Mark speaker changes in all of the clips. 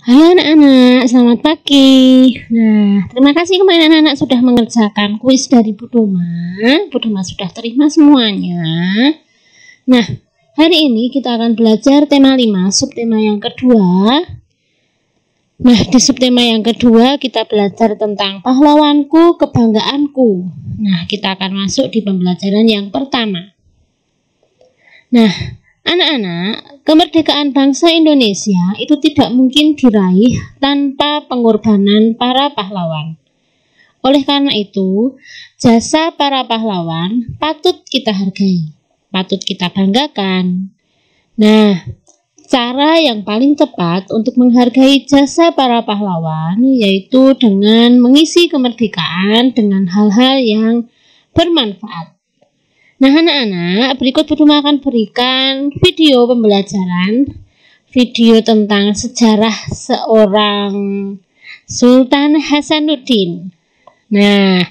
Speaker 1: Halo anak-anak, selamat pagi. Nah, terima kasih kemarin anak-anak sudah mengerjakan kuis dari Bu Doma. Bu Doma sudah terima semuanya. Nah, hari ini kita akan belajar tema 5, subtema yang kedua. Nah, di subtema yang kedua kita belajar tentang pahlawanku, kebanggaanku. Nah, kita akan masuk di pembelajaran yang pertama. Nah, anak-anak, kemerdekaan bangsa Indonesia itu tidak mungkin diraih tanpa pengorbanan para pahlawan. Oleh karena itu, jasa para pahlawan patut kita hargai, patut kita banggakan. Nah, cara yang paling tepat untuk menghargai jasa para pahlawan yaitu dengan mengisi kemerdekaan dengan hal-hal yang bermanfaat. Nah anak-anak, berikut Bu Doma akan berikan video pembelajaran, video tentang sejarah seorang Sultan Hasanuddin. Nah,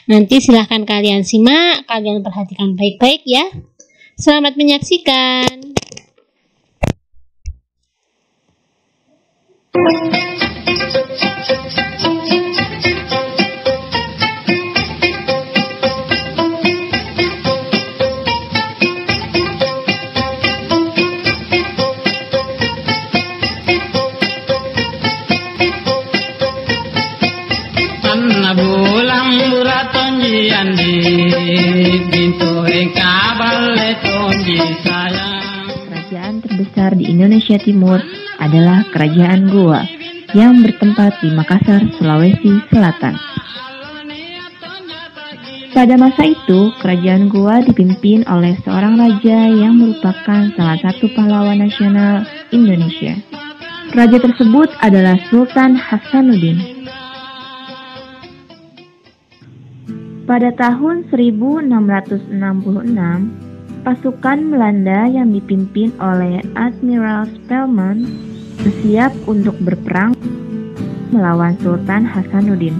Speaker 1: nanti silahkan kalian simak, kalian perhatikan baik-baik ya. Selamat menyaksikan.
Speaker 2: Kerajaan terbesar di Indonesia Timur adalah Kerajaan Goa yang bertempat di Makassar, Sulawesi Selatan. Pada masa itu, Kerajaan Goa dipimpin oleh seorang raja yang merupakan salah satu pahlawan nasional Indonesia. Raja tersebut adalah Sultan Hasanuddin. Pada tahun 1666, pasukan Belanda yang dipimpin oleh Admiral Spelman bersiap untuk berperang melawan Sultan Hasanuddin.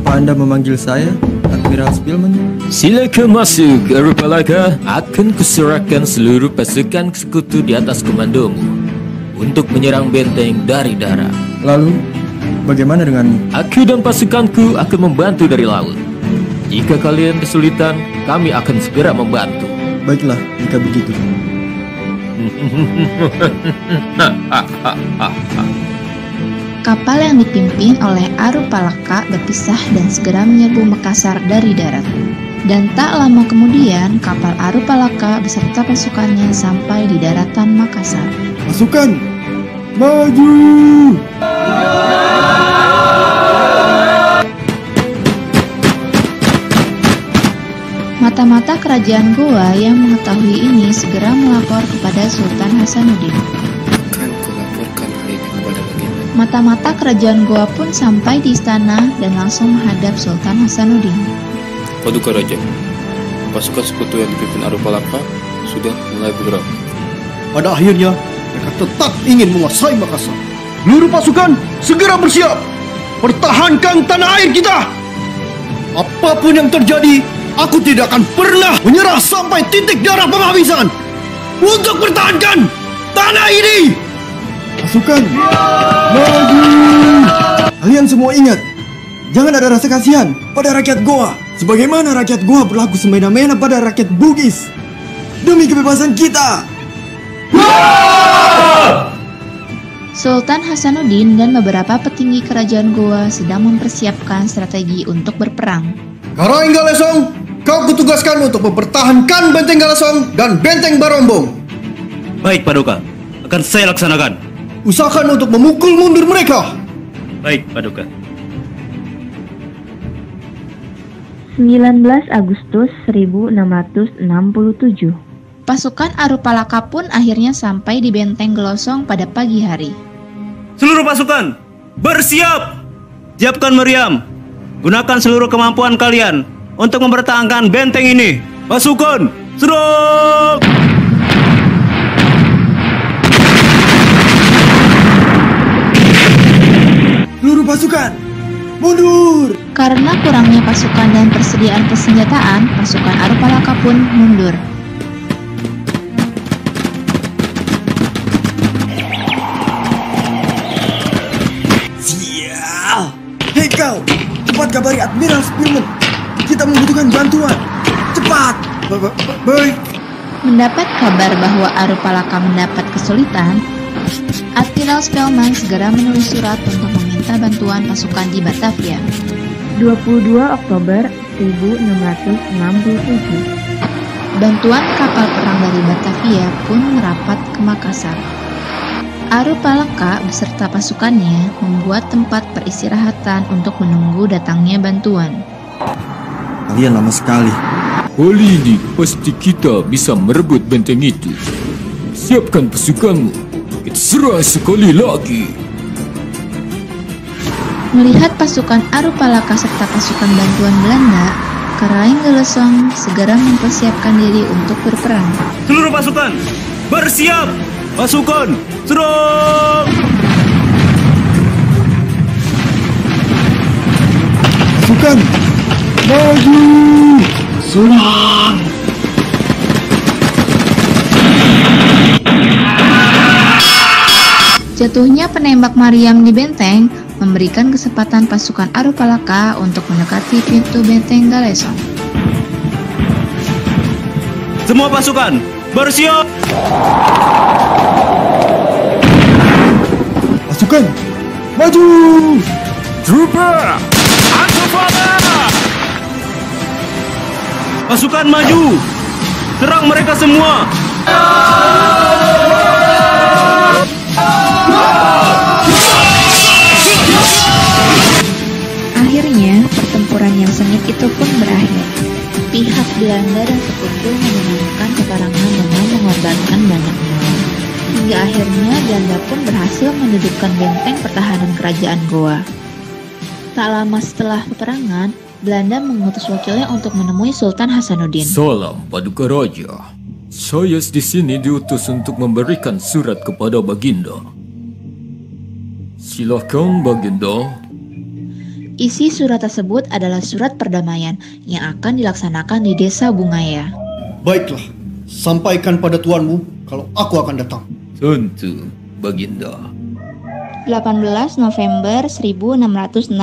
Speaker 3: Apa Anda memanggil saya, Admiral Spelman?
Speaker 4: Silakan masuk, Arupalaka. Akan kuserahkan seluruh pasukan sekutu di atas komandomu untuk menyerang benteng dari darat.
Speaker 3: Lalu, bagaimana denganmu?
Speaker 4: Aku dan pasukanku akan membantu dari laut. Jika kalian kesulitan, kami akan segera membantu.
Speaker 3: Baiklah, jika begitu.
Speaker 5: Kapal yang dipimpin oleh Arupalaka berpisah dan segera menyerbu Makassar dari darat. Dan tak lama kemudian, kapal Arupalaka beserta pasukannya sampai di daratan Makassar.
Speaker 3: Pasukan, maju!
Speaker 5: Mata-mata kerajaan Goa yang mengetahui ini segera melapor kepada Sultan Hasanuddin.
Speaker 6: Akan kulaporkan hal ini kepada baginda.
Speaker 5: Mata-mata kerajaan Goa pun sampai di istana dan langsung menghadap Sultan Hasanuddin.
Speaker 6: Paduka Raja, pasukan sekutu yang dipimpin Arupalaka sudah mulai bergerak.
Speaker 7: Pada akhirnya, mereka tetap ingin menguasai Makassar. Seluruh pasukan segera bersiap. Pertahankan tanah air kita. Apapun yang terjadi, aku tidak akan pernah menyerah sampai titik darah penghabisan untuk pertahankan tanah ini.
Speaker 3: Pasukan, maju! Kalian semua ingat, jangan ada rasa kasihan pada rakyat Goa. Sebagaimana rakyat Goa berlaku semena-mena pada rakyat Bugis. Demi kebebasan kita.
Speaker 5: Sultan Hasanuddin dan beberapa petinggi kerajaan Goa sedang mempersiapkan strategi untuk berperang.
Speaker 7: Karaing Galesong, kau kutugaskan untuk mempertahankan benteng Galesong dan benteng Barombong.
Speaker 8: Baik, Paduka. Akan saya laksanakan.
Speaker 7: Usahakan untuk memukul mundur mereka.
Speaker 8: Baik, Paduka.
Speaker 2: 19 Agustus 1667.
Speaker 5: Pasukan Arupalaka pun akhirnya sampai di benteng Gelosong pada pagi hari.
Speaker 8: Seluruh pasukan, bersiap! Siapkan meriam. Gunakan seluruh kemampuan kalian untuk mempertahankan benteng ini. Pasukan, serang!
Speaker 3: Seluruh pasukan, mundur!
Speaker 5: Karena kurangnya pasukan dan persediaan persenjataan, pasukan Arupalaka pun mundur.
Speaker 3: Cepat kabari Admiral Spillman. Kita membutuhkan bantuan. Cepat.
Speaker 7: Baik.
Speaker 5: Mendapat kabar bahwa Arupalaka mendapat kesulitan, Admiral Spellman segera menulis surat untuk meminta bantuan pasukan di Batavia.
Speaker 2: 22 Oktober 1667.
Speaker 5: Bantuan kapal perang dari Batavia pun merapat ke Makassar. Arupalaka beserta pasukannya membuat tempat peristirahatan untuk menunggu datangnya bantuan.
Speaker 3: Kalian lama sekali.
Speaker 4: Kali ini pasti kita bisa merebut benteng itu. Siapkan pasukanmu. Kita serah sekali lagi.
Speaker 5: Melihat pasukan Arupalaka serta pasukan bantuan Belanda, Karaeng Galesong segera mempersiapkan diri untuk berperang.
Speaker 8: Seluruh pasukan, bersiap! Pasukan, serang!
Speaker 3: Pasukan, maju!
Speaker 7: Serang!
Speaker 5: Jatuhnya penembak Mariam di benteng memberikan kesempatan pasukan Arupalaka untuk mendekati pintu benteng Galesong.
Speaker 8: Semua pasukan, bersiap!
Speaker 3: Pasukan, maju!
Speaker 4: Trooper, Antofala!
Speaker 8: Pasukan maju! Serang mereka semua!
Speaker 5: Akhirnya, pertempuran yang sengit itu pun berakhir. Pihak Belanda dan sekutu memenangkan peperangan dengan mengorbankan banyak nyawa. Hingga akhirnya Belanda pun berhasil mendudukkan benteng pertahanan kerajaan Goa. Tak lama setelah peperangan, Belanda mengutus wakilnya untuk menemui Sultan Hasanuddin.
Speaker 4: Salam Paduka Raja. Saya di sini diutus untuk memberikan surat kepada Baginda. Silakan Baginda.
Speaker 5: Isi surat tersebut adalah surat perdamaian yang akan dilaksanakan di desa Bungaya.
Speaker 7: Baiklah, sampaikan pada tuanmu kalau aku akan datang.
Speaker 4: Tentu, Baginda.
Speaker 5: 18 November 1667.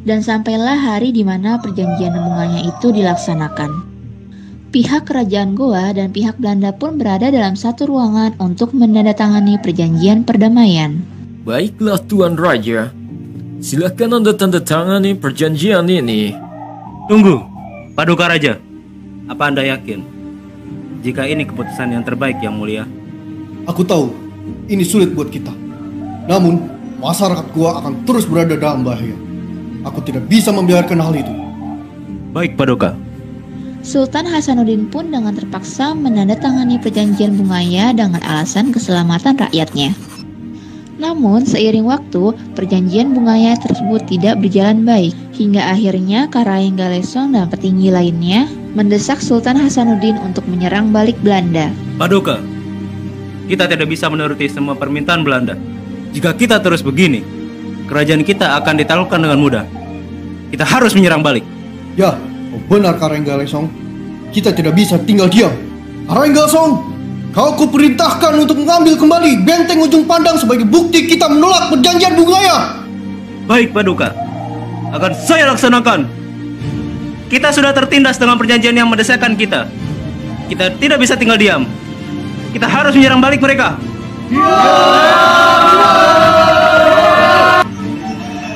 Speaker 5: Dan sampailah hari di mana perjanjian Bungaya itu dilaksanakan. Pihak kerajaan Goa dan pihak Belanda pun berada dalam satu ruangan untuk menandatangani perjanjian perdamaian.
Speaker 4: Baiklah Tuan Raja. Silakan Anda tanda tangani perjanjian ini.
Speaker 8: Tunggu, Paduka Raja. Apa Anda yakin jika ini keputusan yang terbaik, Yang Mulia?
Speaker 7: Aku tahu, ini sulit buat kita. Namun, masyarakat gua akan terus berada dalam bahaya. Aku tidak bisa membiarkan hal itu.
Speaker 8: Baik, Paduka.
Speaker 5: Sultan Hasanuddin pun dengan terpaksa menandatangani perjanjian Bungaya dengan alasan keselamatan rakyatnya. Namun, seiring waktu, perjanjian Bungaya tersebut tidak berjalan baik, hingga akhirnya Karaeng Galesong dan petinggi lainnya mendesak Sultan Hasanuddin untuk menyerang balik Belanda.
Speaker 8: Paduka, kita tidak bisa menuruti semua permintaan Belanda. Jika kita terus begini, kerajaan kita akan ditaklukkan dengan mudah. Kita harus menyerang balik.
Speaker 7: Ya, kau benar Karaeng Galesong. Kita tidak bisa tinggal diam. Karaeng Galesong, kau kuperintahkan untuk mengambil kembali benteng ujung pandang sebagai bukti kita menolak perjanjian Bungaya.
Speaker 8: Baik, Paduka. Akan saya laksanakan. Kita sudah tertindas dengan perjanjian yang mendesakkan kita. Kita tidak bisa tinggal diam. Kita harus menyerang balik mereka.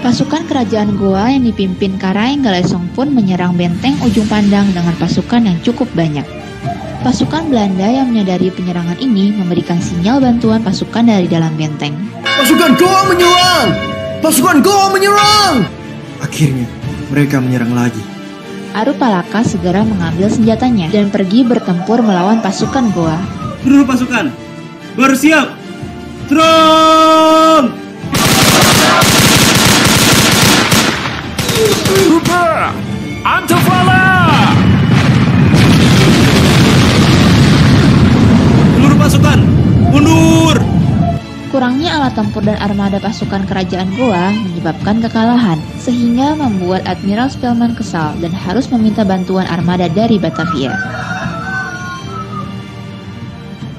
Speaker 5: Pasukan kerajaan Goa yang dipimpin Karaeng Galesong pun menyerang benteng ujung pandang dengan pasukan yang cukup banyak. Pasukan Belanda yang menyadari penyerangan ini memberikan sinyal bantuan pasukan dari dalam benteng.
Speaker 7: Pasukan Goa menyerang! Pasukan Goa menyerang!
Speaker 3: Akhirnya, mereka menyerang lagi.
Speaker 5: Arupalaka segera mengambil senjatanya dan pergi bertempur melawan pasukan Goa.
Speaker 8: Seluruh pasukan, bersiap! Serang!
Speaker 4: Trooper, Antofala!
Speaker 8: Seluruh pasukan, mundur!
Speaker 5: Kurangnya alat tempur dan armada pasukan kerajaan Goa menyebabkan kekalahan, sehingga membuat Admiral Spellman kesal dan harus meminta bantuan armada dari Batavia.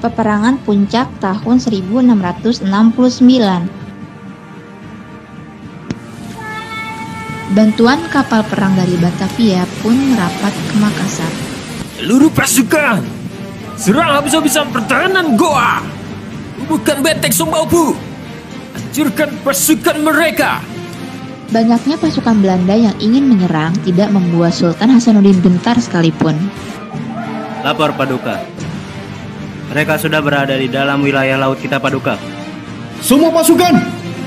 Speaker 5: Peperangan Puncak tahun 1669. Bantuan kapal perang dari Batavia pun merapat ke Makassar.
Speaker 4: Seluruh pasukan, serang habis-habisan pertahanan Goa. Bukan benteng Songbaupu. Hancurkan pasukan mereka.
Speaker 5: Banyaknya pasukan Belanda yang ingin menyerang tidak membuat Sultan Hasanuddin gentar sekalipun.
Speaker 8: Lapor Paduka. Mereka sudah berada di dalam wilayah laut kita, Paduka.
Speaker 7: Semua pasukan,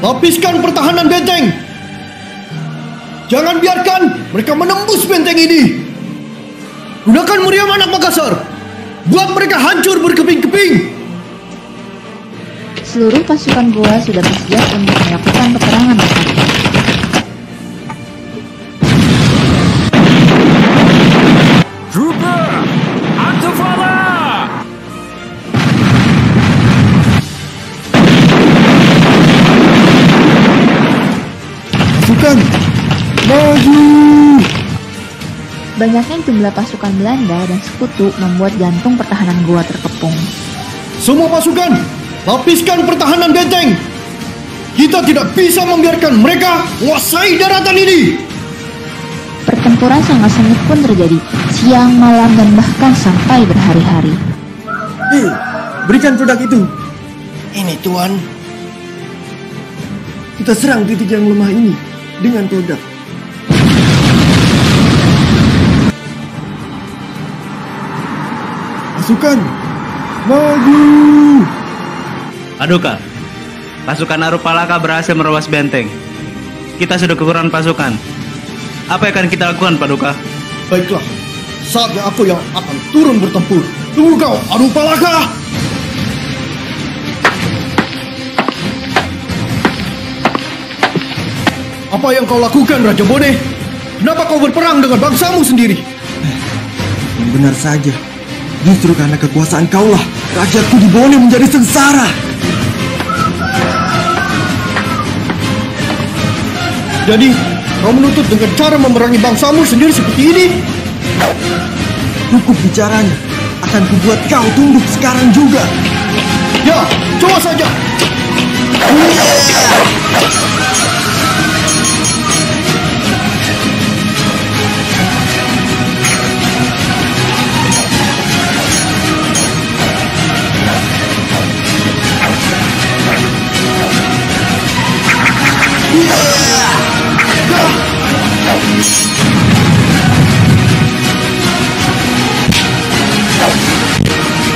Speaker 7: lapiskan pertahanan benteng. Jangan biarkan mereka menembus benteng ini. Gunakan meriam anak Makassar. Buat mereka hancur berkeping-keping.
Speaker 5: Seluruh pasukan Goa sudah bersiap untuk melakukan peperangan besar.
Speaker 4: Trooper, Antofala!
Speaker 3: Pasukan, maju!
Speaker 5: Banyaknya jumlah pasukan Belanda dan sekutu membuat jantung pertahanan Goa terkepung.
Speaker 7: Semua pasukan, lapiskan pertahanan benteng. Kita tidak bisa membiarkan mereka menguasai daratan ini.
Speaker 5: Pertempuran sangat sengit pun terjadi, siang, malam, dan bahkan sampai berhari-hari.
Speaker 3: Hei, berikan produk itu.
Speaker 7: Ini Tuan.
Speaker 3: Kita serang titik yang lemah ini dengan produk. Pasukan, maju!
Speaker 8: Paduka, pasukan Arupalaka berhasil merowas benteng. Kita sudah kekurangan pasukan. Apa yang akan kita lakukan, Paduka?
Speaker 7: Baiklah, saatnya aku yang akan turun bertempur. Tunggu kau, Arupalaka! Apa yang kau lakukan, Raja Bone? Kenapa kau berperang dengan bangsamu sendiri?
Speaker 3: Yang benar saja. Justru karena kekuasaan kaulah, rakyatku di Bone menjadi sengsara.
Speaker 7: Jadi, kau menuntut dengan cara memerangi bangsamu sendiri seperti ini?
Speaker 3: Cukup bicaranya. Akan kubuat kau tunduk sekarang juga.
Speaker 7: Ya, coba saja.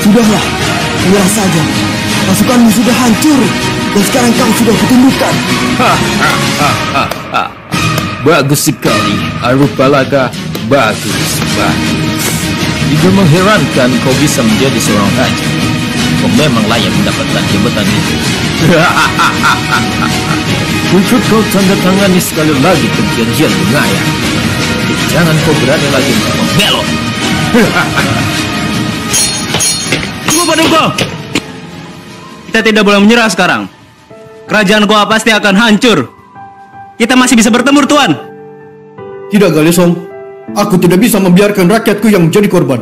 Speaker 3: Sudahlah, menyerah saja. Pasukanmu sudah hancur, dan sekarang kau sudah kutundukkan.
Speaker 4: Bagus sekali, Arupalaka. Bagus. Tidak mengherankan kau bisa menjadi seorang raja. Kau memang layak mendapatkan jabatan itu. Untuk kau tanda tangani sekali lagi perjanjian Bungaya. Jangan kau berani lagi untuk membelot.
Speaker 8: Tunggu, Paduka! Kita tidak boleh menyerah sekarang. Kerajaan Goa pasti akan hancur. Kita masih bisa bertempur, Tuan.
Speaker 7: Tidak, Galesong. Aku tidak bisa membiarkan rakyatku yang menjadi korban.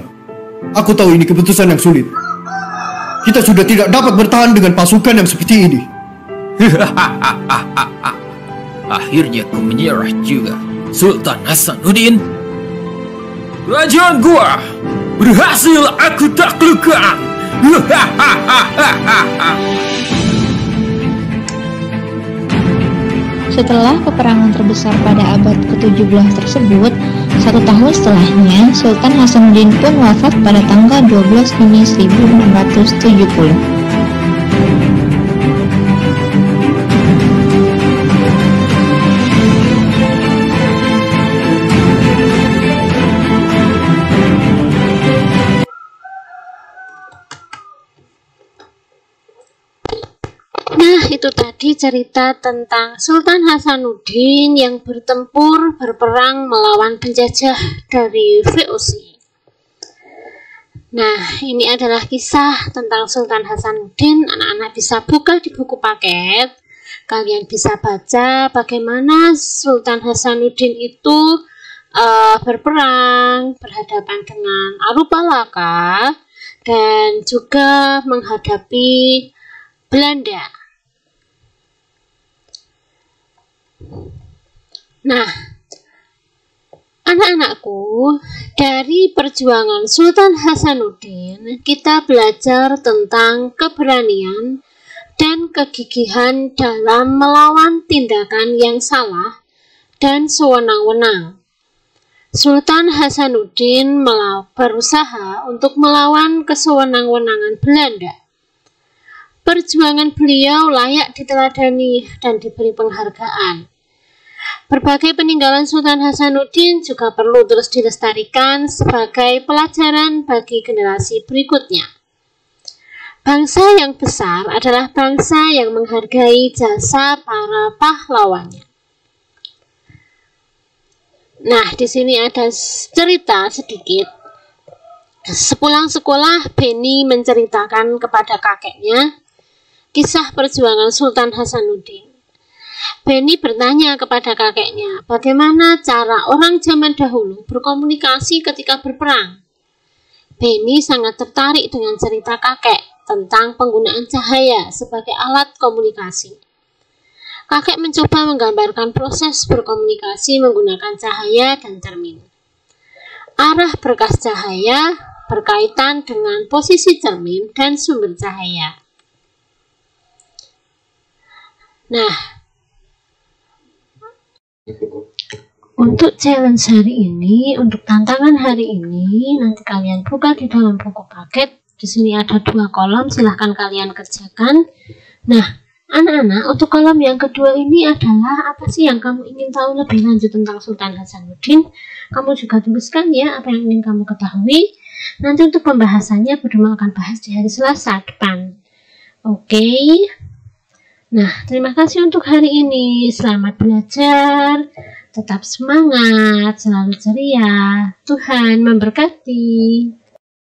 Speaker 7: Aku tahu ini keputusan yang sulit. Kita sudah tidak dapat bertahan dengan pasukan yang seperti ini.
Speaker 4: Akhirnya kau menyerah juga, Sultan Hasanuddin. Kerajaan Goa berhasil aku taklukkan.
Speaker 5: Setelah peperangan terbesar pada abad ke-17 tersebut, 1 tahun setelahnya, Sultan Hasanuddin pun wafat pada tanggal 12 Juni 1670.
Speaker 1: Itu tadi cerita tentang Sultan Hasanuddin yang berperang melawan penjajah dari VOC. Nah, ini adalah kisah tentang Sultan Hasanuddin. Anak-anak bisa buka di buku paket. Kalian bisa baca bagaimana Sultan Hasanuddin itu berperang berhadapan dengan Arupalaka dan juga menghadapi Belanda. Nah, Anak-anakku, dari perjuangan Sultan Hasanuddin, kita belajar tentang keberanian dan kegigihan dalam melawan tindakan yang salah dan sewenang-wenang. Sultan Hasanuddin berusaha untuk melawan kesewenang-wenangan Belanda. Perjuangan beliau layak diteladani dan diberi penghargaan. Berbagai peninggalan Sultan Hasanuddin juga perlu terus dilestarikan sebagai pelajaran bagi generasi berikutnya. Bangsa yang besar adalah bangsa yang menghargai jasa para pahlawannya. Nah, di sini ada cerita sedikit. Sepulang sekolah, Beni menceritakan kepada kakeknya kisah perjuangan Sultan Hasanuddin. Beni bertanya kepada kakeknya, bagaimana cara orang zaman dahulu berkomunikasi ketika berperang. Beni sangat tertarik dengan cerita kakek tentang penggunaan cahaya sebagai alat komunikasi. Kakek mencoba menggambarkan proses berkomunikasi menggunakan cahaya dan cermin. Arah berkas cahaya berkaitan dengan posisi cermin dan sumber cahaya. Nah, untuk challenge hari ini, untuk tantangan hari ini, nanti kalian buka di dalam buku paket. Di sini ada 2 kolom, silahkan kalian kerjakan. Nah, anak-anak, untuk kolom yang kedua ini adalah apa sih yang kamu ingin tahu lebih lanjut tentang Sultan Hasanuddin. Kamu juga tuliskan ya apa yang ingin kamu ketahui. Nanti untuk pembahasannya Buduma akan bahas di hari Selasa depan. Oke. Nah, terima kasih untuk hari ini. Selamat belajar. Tetap semangat, selalu ceria. Tuhan memberkati.